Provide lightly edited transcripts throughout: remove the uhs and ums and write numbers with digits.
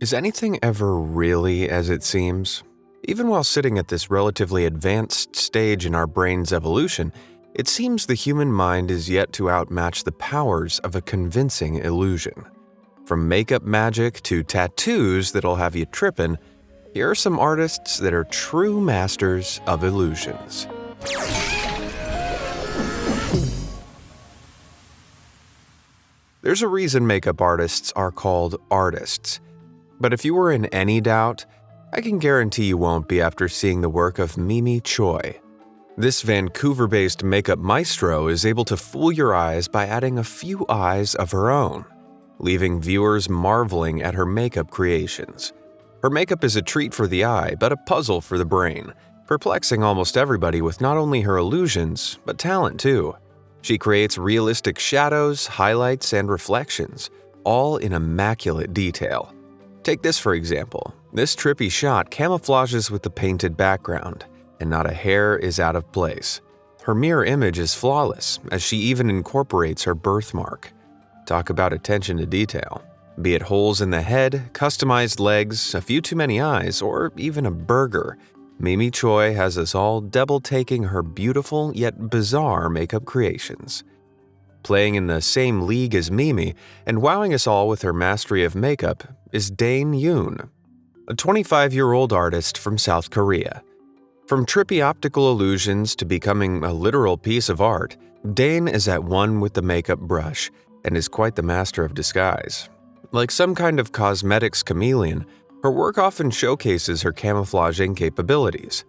Is anything ever really as it seems? Even while sitting at this relatively advanced stage in our brain's evolution, it seems the human mind is yet to outmatch the powers of a convincing illusion. From makeup magic to tattoos that'll have you trippin', here are some artists that are true masters of illusions. There's a reason makeup artists are called artists. But if you were in any doubt, I can guarantee you won't be after seeing the work of Mimi Choi. This Vancouver-based makeup maestro is able to fool your eyes by adding a few eyes of her own, leaving viewers marveling at her makeup creations. Her makeup is a treat for the eye, but a puzzle for the brain, perplexing almost everybody with not only her illusions, but talent too. She creates realistic shadows, highlights, and reflections, all in immaculate detail. Take this for example. This trippy shot camouflages with the painted background, and not a hair is out of place. Her mirror image is flawless, as she even incorporates her birthmark. Talk about attention to detail. Be it holes in the head, customized legs, a few too many eyes, or even a burger, Mimi Choi has us all double-taking her beautiful yet bizarre makeup creations. Playing in the same league as Mimi and wowing us all with her mastery of makeup is Dane Yoon, a 25-year-old artist from South Korea. From trippy optical illusions to becoming a literal piece of art, Dane is at one with the makeup brush and is quite the master of disguise. Like some kind of cosmetics chameleon, her work often showcases her camouflaging capabilities.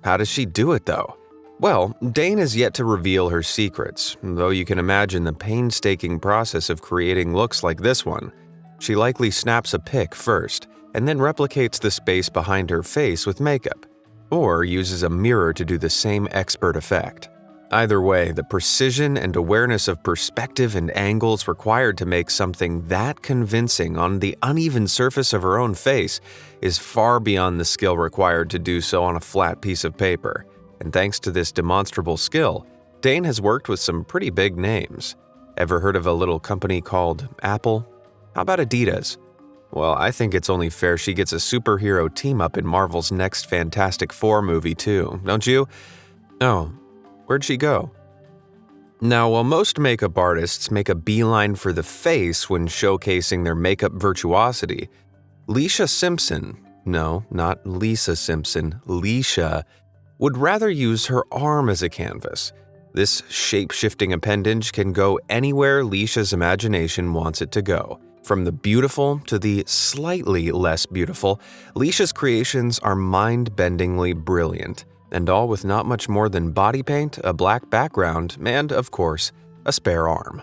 How does she do it though? Well, Dane has yet to reveal her secrets, though you can imagine the painstaking process of creating looks like this one. She likely snaps a pic first, and then replicates the space behind her face with makeup, or uses a mirror to do the same expert effect. Either way, the precision and awareness of perspective and angles required to make something that convincing on the uneven surface of her own face is far beyond the skill required to do so on a flat piece of paper. And thanks to this demonstrable skill, Dane has worked with some pretty big names. Ever heard of a little company called Apple? How about Adidas? Well, I think it's only fair she gets a superhero team-up in Marvel's next Fantastic Four movie too, don't you? Oh, where'd she go? Now, while most makeup artists make a beeline for the face when showcasing their makeup virtuosity, Leisha Simpson, no, not Lisa Simpson, Leisha, would rather use her arm as a canvas. This shape-shifting appendage can go anywhere Leisha's imagination wants it to go. From the beautiful to the slightly less beautiful, Leisha's creations are mind-bendingly brilliant, and all with not much more than body paint, a black background, and, of course, a spare arm.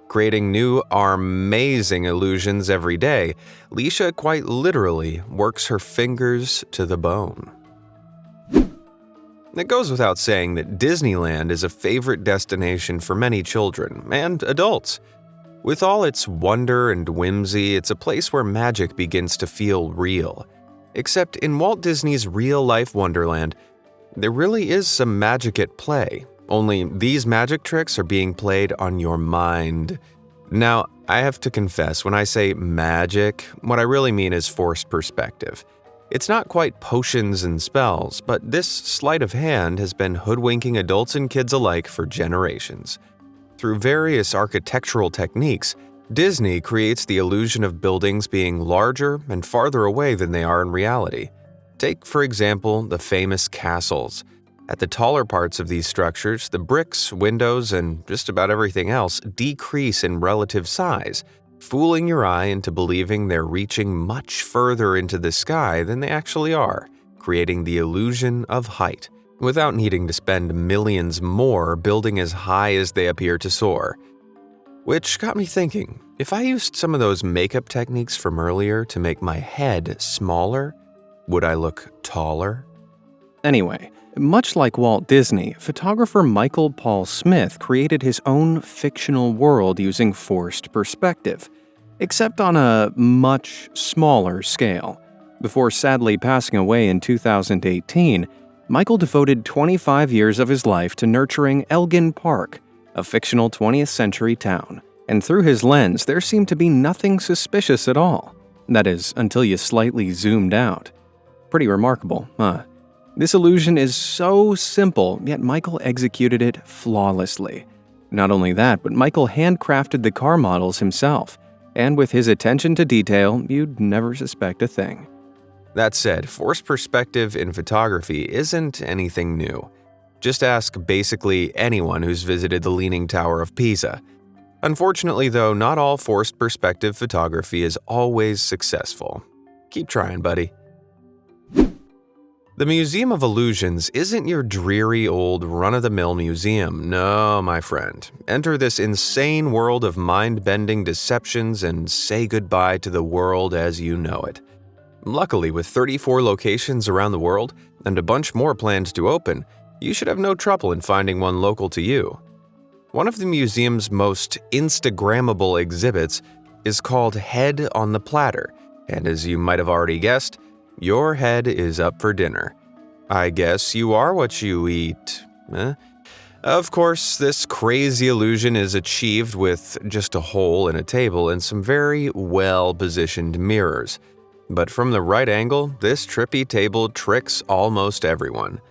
Creating new, amazing illusions every day, Leisha quite literally works her fingers to the bone. It goes without saying that Disneyland is a favorite destination for many children and adults. With all its wonder and whimsy, it's a place where magic begins to feel real. Except in Walt Disney's real-life Wonderland, there really is some magic at play, only these magic tricks are being played on your mind. Now, I have to confess, when I say magic, what I really mean is forced perspective. It's not quite potions and spells, but this sleight of hand has been hoodwinking adults and kids alike for generations. Through various architectural techniques, Disney creates the illusion of buildings being larger and farther away than they are in reality. Take, for example, the famous castles. At the taller parts of these structures, the bricks, windows, and just about everything else decrease in relative size, fooling your eye into believing they're reaching much further into the sky than they actually are, creating the illusion of height, without needing to spend millions more building as high as they appear to soar. Which got me thinking, if I used some of those makeup techniques from earlier to make my head smaller, would I look taller? Anyway, much like Walt Disney, photographer Michael Paul Smith created his own fictional world using forced perspective, except on a much smaller scale. Before sadly passing away in 2018, Michael devoted 25 years of his life to nurturing Elgin Park, a fictional 20th century town, and through his lens there seemed to be nothing suspicious at all. That is, until you slightly zoomed out. Pretty remarkable, huh? This illusion is so simple, yet Michael executed it flawlessly. Not only that, but Michael handcrafted the car models himself, and with his attention to detail, you'd never suspect a thing. That said, forced perspective in photography isn't anything new. Just ask basically anyone who's visited the Leaning Tower of Pisa. Unfortunately, though, not all forced perspective photography is always successful. Keep trying, buddy. The Museum of Illusions isn't your dreary old run-of-the-mill museum. No, my friend. Enter this insane world of mind-bending deceptions and say goodbye to the world as you know it. Luckily, with 34 locations around the world and a bunch more planned to open, you should have no trouble in finding one local to you. One of the museum's most Instagrammable exhibits is called Head on the Platter, and as you might have already guessed, your head is up for dinner. I guess you are what you eat. Of course, this crazy illusion is achieved with just a hole in a table and some very well-positioned mirrors. But from the right angle, this trippy table tricks almost everyone.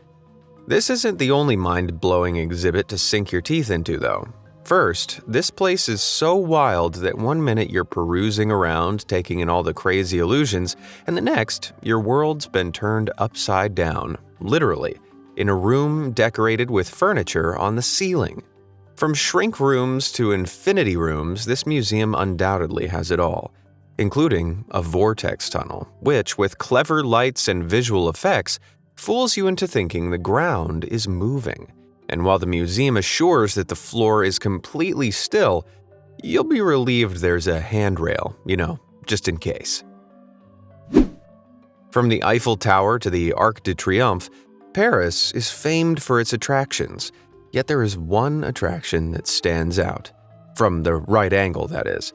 This isn't the only mind-blowing exhibit to sink your teeth into, though. First, this place is so wild that one minute you're perusing around, taking in all the crazy illusions, and the next, your world's been turned upside down, literally, in a room decorated with furniture on the ceiling. From shrink rooms to infinity rooms, this museum undoubtedly has it all, including a vortex tunnel, which, with clever lights and visual effects, fools you into thinking the ground is moving. And while the museum assures that the floor is completely still, you'll be relieved there's a handrail, just in case. From the Eiffel Tower to the Arc de Triomphe, Paris is famed for its attractions, yet there is one attraction that stands out. From the right angle, that is.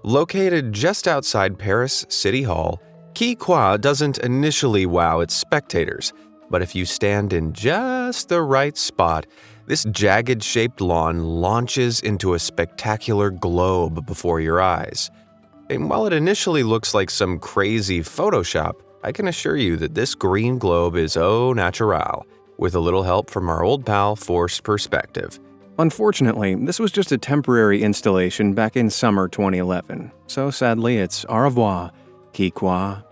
Located just outside Paris City Hall, Quai Qua doesn't initially wow its spectators, but if you stand in just the right spot, this jagged-shaped lawn launches into a spectacular globe before your eyes. And while it initially looks like some crazy Photoshop, I can assure you that this green globe is au naturel, with a little help from our old pal Forced Perspective. Unfortunately, this was just a temporary installation back in summer 2011, so sadly it's au revoir, Quai Qua.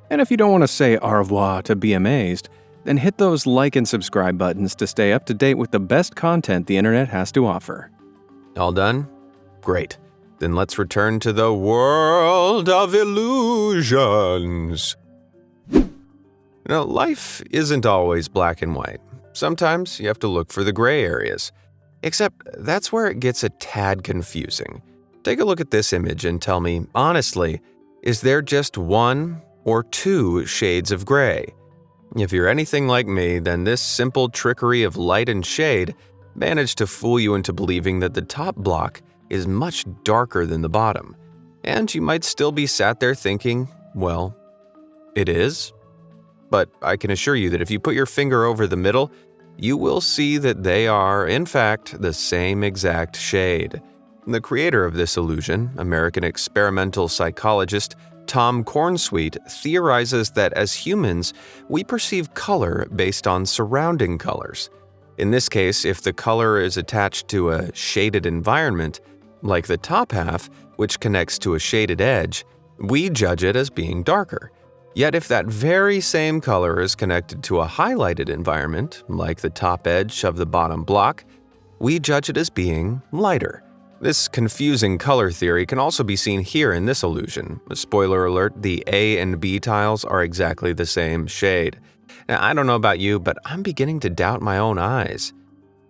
And if you don't want to say au revoir to be amazed, then hit those like and subscribe buttons to stay up to date with the best content the internet has to offer. All done? Great. Then let's return to the world of illusions. Now, life isn't always black and white. Sometimes you have to look for the gray areas. Except that's where it gets a tad confusing. Take a look at this image and tell me, honestly, is there just one or two shades of gray? If you're anything like me, then this simple trickery of light and shade managed to fool you into believing that the top block is much darker than the bottom. And you might still be sat there thinking, well, it is? But I can assure you that if you put your finger over the middle, you will see that they are, in fact, the same exact shade. The creator of this illusion, American experimental psychologist Tom Cornsweet, theorizes that as humans, we perceive color based on surrounding colors. In this case, if the color is attached to a shaded environment, like the top half, which connects to a shaded edge, we judge it as being darker. Yet if that very same color is connected to a highlighted environment, like the top edge of the bottom block, we judge it as being lighter. This confusing color theory can also be seen here in this illusion. Spoiler alert, the A and B tiles are exactly the same shade. Now, I don't know about you, but I'm beginning to doubt my own eyes.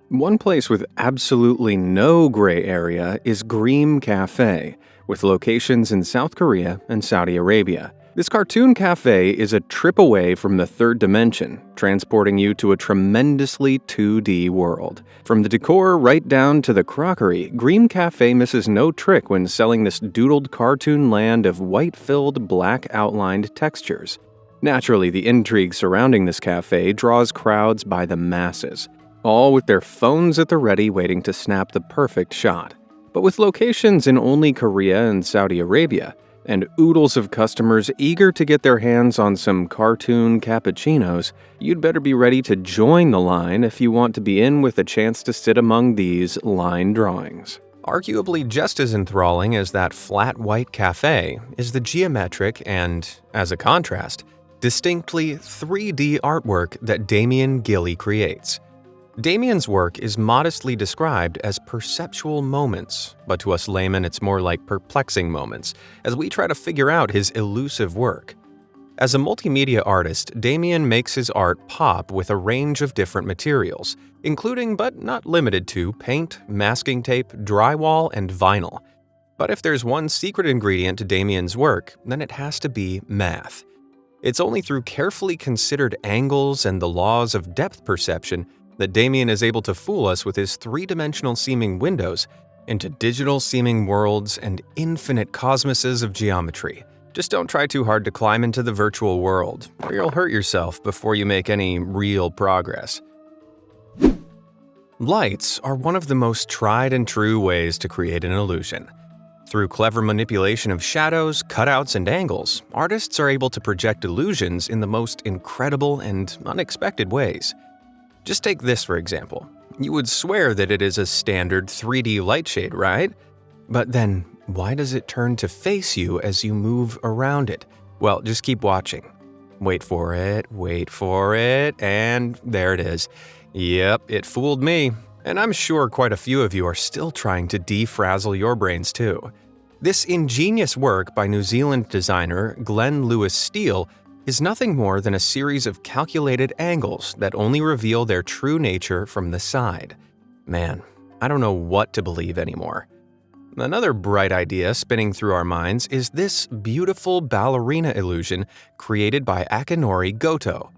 One place with absolutely no gray area is Greem Cafe, with locations in South Korea and Saudi Arabia. This cartoon cafe is a trip away from the third dimension, transporting you to a tremendously 2D world. From the decor right down to the crockery, Greem Cafe misses no trick when selling this doodled cartoon land of white-filled, black-outlined textures. Naturally, the intrigue surrounding this cafe draws crowds by the masses, all with their phones at the ready waiting to snap the perfect shot. But with locations in only Korea and Saudi Arabia, and oodles of customers eager to get their hands on some cartoon cappuccinos, you'd better be ready to join the line if you want to be in with a chance to sit among these line drawings. Arguably just as enthralling as that flat white cafe is the geometric and, as a contrast, distinctly 3D artwork that Damien Gilly creates. Damien's work is modestly described as perceptual moments, but to us laymen it's more like perplexing moments, as we try to figure out his elusive work. As a multimedia artist, Damien makes his art pop with a range of different materials, including but not limited to paint, masking tape, drywall, and vinyl. But if there's one secret ingredient to Damien's work, then it has to be math. It's only through carefully considered angles and the laws of depth perception that Damien is able to fool us with his three-dimensional seeming windows into digital-seeming worlds and infinite cosmoses of geometry. Just don't try too hard to climb into the virtual world, or you'll hurt yourself before you make any real progress. Lights are one of the most tried and true ways to create an illusion. Through clever manipulation of shadows, cutouts, and angles, artists are able to project illusions in the most incredible and unexpected ways. Just take this for example. You would swear that it is a standard 3D light shade, right? But then, why does it turn to face you as you move around it? Well, just keep watching. Wait for it, and there it is. Yep, it fooled me. And I'm sure quite a few of you are still trying to defrazzle your brains too. This ingenious work by New Zealand designer Glenn Lewis-Steele is nothing more than a series of calculated angles that only reveal their true nature from the side. Man, I don't know what to believe anymore. Another bright idea spinning through our minds is this beautiful ballerina illusion created by Akinori Goto.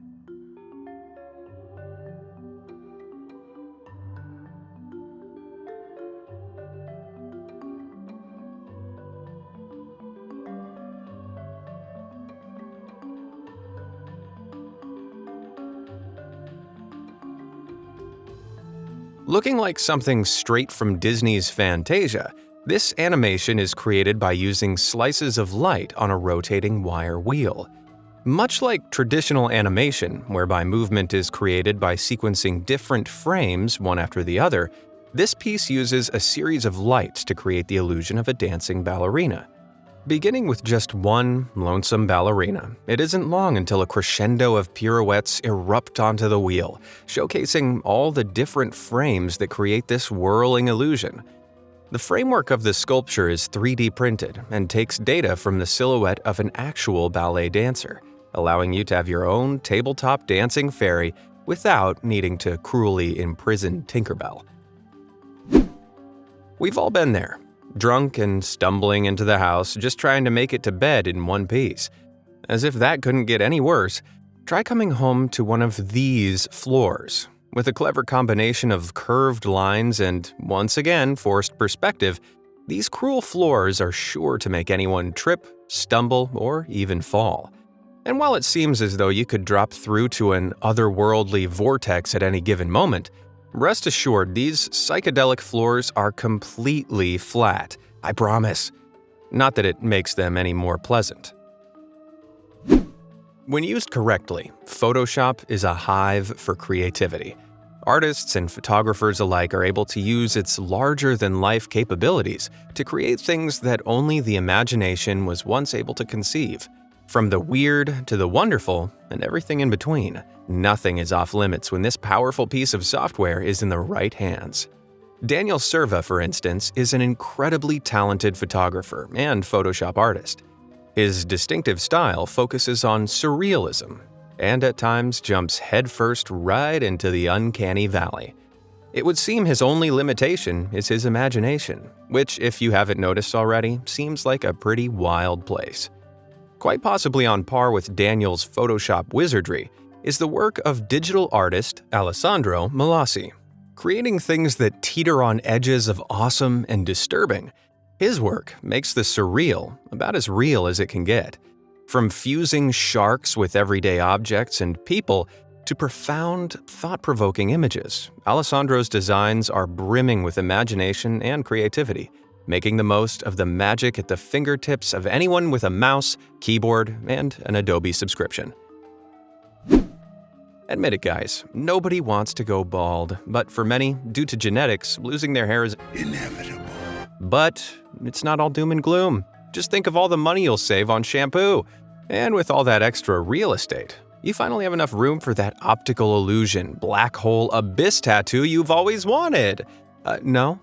Looking like something straight from Disney's Fantasia, this animation is created by using slices of light on a rotating wire wheel. Much like traditional animation, whereby movement is created by sequencing different frames one after the other, this piece uses a series of lights to create the illusion of a dancing ballerina. Beginning with just one lonesome ballerina, it isn't long until a crescendo of pirouettes erupt onto the wheel, showcasing all the different frames that create this whirling illusion. The framework of the sculpture is 3D printed and takes data from the silhouette of an actual ballet dancer, allowing you to have your own tabletop dancing fairy without needing to cruelly imprison Tinkerbell. We've all been there. Drunk and stumbling into the house, just trying to make it to bed in one piece. As if that couldn't get any worse, try coming home to one of these floors. With a clever combination of curved lines and, once again, forced perspective, these cruel floors are sure to make anyone trip, stumble, or even fall. And while it seems as though you could drop through to an otherworldly vortex at any given moment, rest assured, these psychedelic floors are completely flat, I promise. Not that it makes them any more pleasant. When used correctly, Photoshop is a hive for creativity. Artists and photographers alike are able to use its larger-than-life capabilities to create things that only the imagination was once able to conceive. From the weird to the wonderful, and everything in between, nothing is off-limits when this powerful piece of software is in the right hands. Daniel Serva, for instance, is an incredibly talented photographer and Photoshop artist. His distinctive style focuses on surrealism, and at times jumps headfirst right into the uncanny valley. It would seem his only limitation is his imagination, which, if you haven't noticed already, seems like a pretty wild place. Quite possibly on par with Daniel's Photoshop wizardry is the work of digital artist Alessandro Malassi. Creating things that teeter on edges of awesome and disturbing, his work makes the surreal about as real as it can get. From fusing sharks with everyday objects and people to profound, thought-provoking images, Alessandro's designs are brimming with imagination and creativity. making the most of the magic at the fingertips of anyone with a mouse, keyboard, and an Adobe subscription. Admit it, guys, nobody wants to go bald, but for many, due to genetics, losing their hair is inevitable. But it's not all doom and gloom. Just think of all the money you'll save on shampoo. And with all that extra real estate, you finally have enough room for that optical illusion, black hole abyss tattoo you've always wanted. No?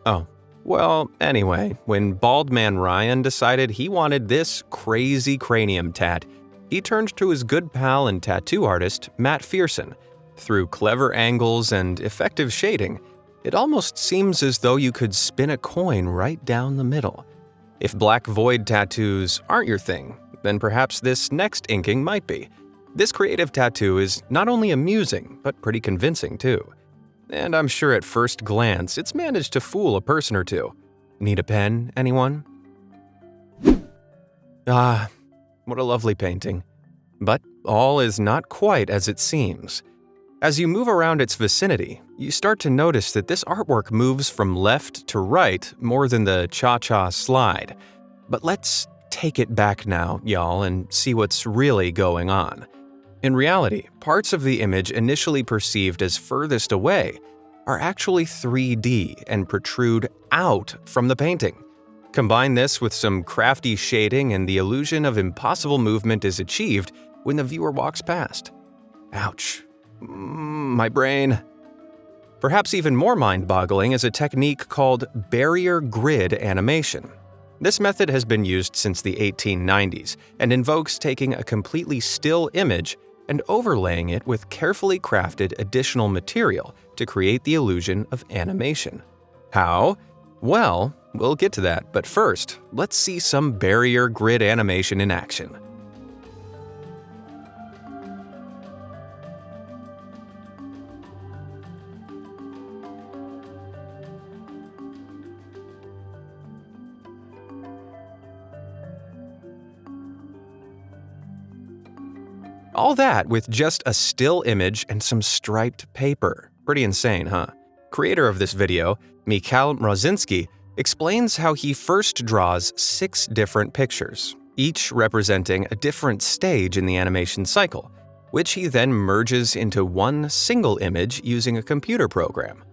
Oh. Well, anyway, when Bald Man Ryan decided he wanted this crazy cranium tat, he turned to his good pal and tattoo artist, Matt Fearson. Through clever angles and effective shading, it almost seems as though you could spin a coin right down the middle. If black void tattoos aren't your thing, then perhaps this next inking might be. This creative tattoo is not only amusing, but pretty convincing too. And I'm sure at first glance, it's managed to fool a person or two. Need a pen, anyone? Ah, what a lovely painting. But all is not quite as it seems. As you move around its vicinity, you start to notice that this artwork moves from left to right more than the cha-cha slide. But let's take it back now, y'all, and see what's really going on. In reality, parts of the image initially perceived as furthest away are actually 3D and protrude out from the painting. Combine this with some crafty shading and the illusion of impossible movement is achieved when the viewer walks past. Ouch. My brain. Perhaps even more mind-boggling is a technique called barrier grid animation. This method has been used since the 1890s and invokes taking a completely still image and overlaying it with carefully crafted additional material to create the illusion of animation. How? Well, we'll get to that, but first, let's see some barrier grid animation in action. All that with just a still image and some striped paper. Pretty insane, huh? Creator of this video, Mikhail Mrozinski, explains how he first draws 6 different pictures, each representing a different stage in the animation cycle, which he then merges into one single image using a computer program.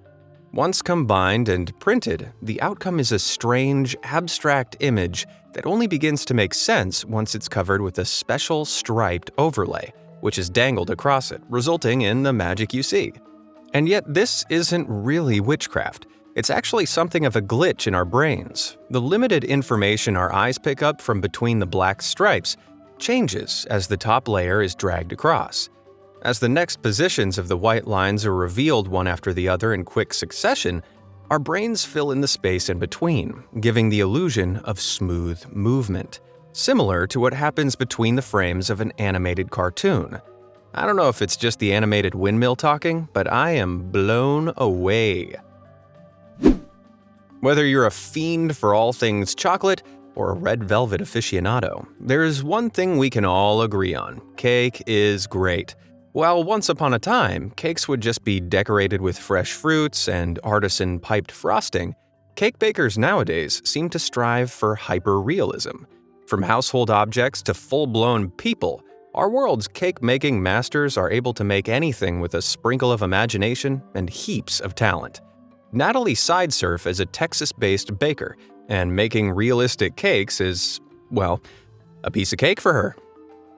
Once combined and printed, the outcome is a strange, abstract image that only begins to make sense once it's covered with a special striped overlay, which is dangled across it, resulting in the magic you see. And yet this isn't really witchcraft. It's actually something of a glitch in our brains. The limited information our eyes pick up from between the black stripes changes as the top layer is dragged across. As the next positions of the white lines are revealed one after the other in quick succession, our brains fill in the space in between, giving the illusion of smooth movement, similar to what happens between the frames of an animated cartoon. I don't know if it's just the animated windmill talking, but I am blown away. Whether you're a fiend for all things chocolate or a red velvet aficionado, there is one thing we can all agree on: cake is great. While once upon a time, cakes would just be decorated with fresh fruits and artisan piped frosting, cake bakers nowadays seem to strive for hyper-realism. From household objects to full-blown people, our world's cake-making masters are able to make anything with a sprinkle of imagination and heaps of talent. Natalie Sidesurf is a Texas-based baker, and making realistic cakes is, well, a piece of cake for her.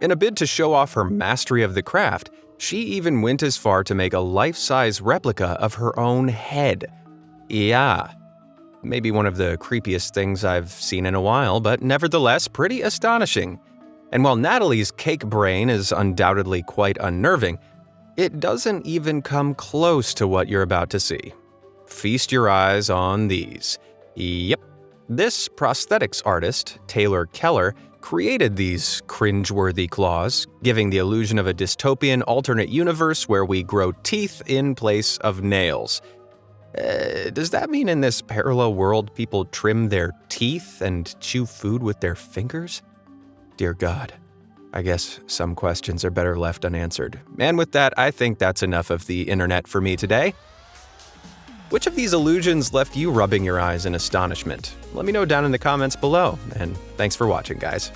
In a bid to show off her mastery of the craft, she even went as far to make a life-size replica of her own head. Yeah, maybe one of the creepiest things I've seen in a while, but nevertheless pretty astonishing. And while Natalie's cake brain is undoubtedly quite unnerving, it doesn't even come close to what you're about to see. Feast your eyes on these. Yep, this prosthetics artist, Taylor Keller, created these cringeworthy claws, giving the illusion of a dystopian alternate universe where we grow teeth in place of nails. Does that mean in this parallel world people trim their teeth and chew food with their fingers? Dear God, I guess some questions are better left unanswered. And with that, I think that's enough of the internet for me today. Which of these illusions left you rubbing your eyes in astonishment? Let me know down in the comments below, and thanks for watching, guys.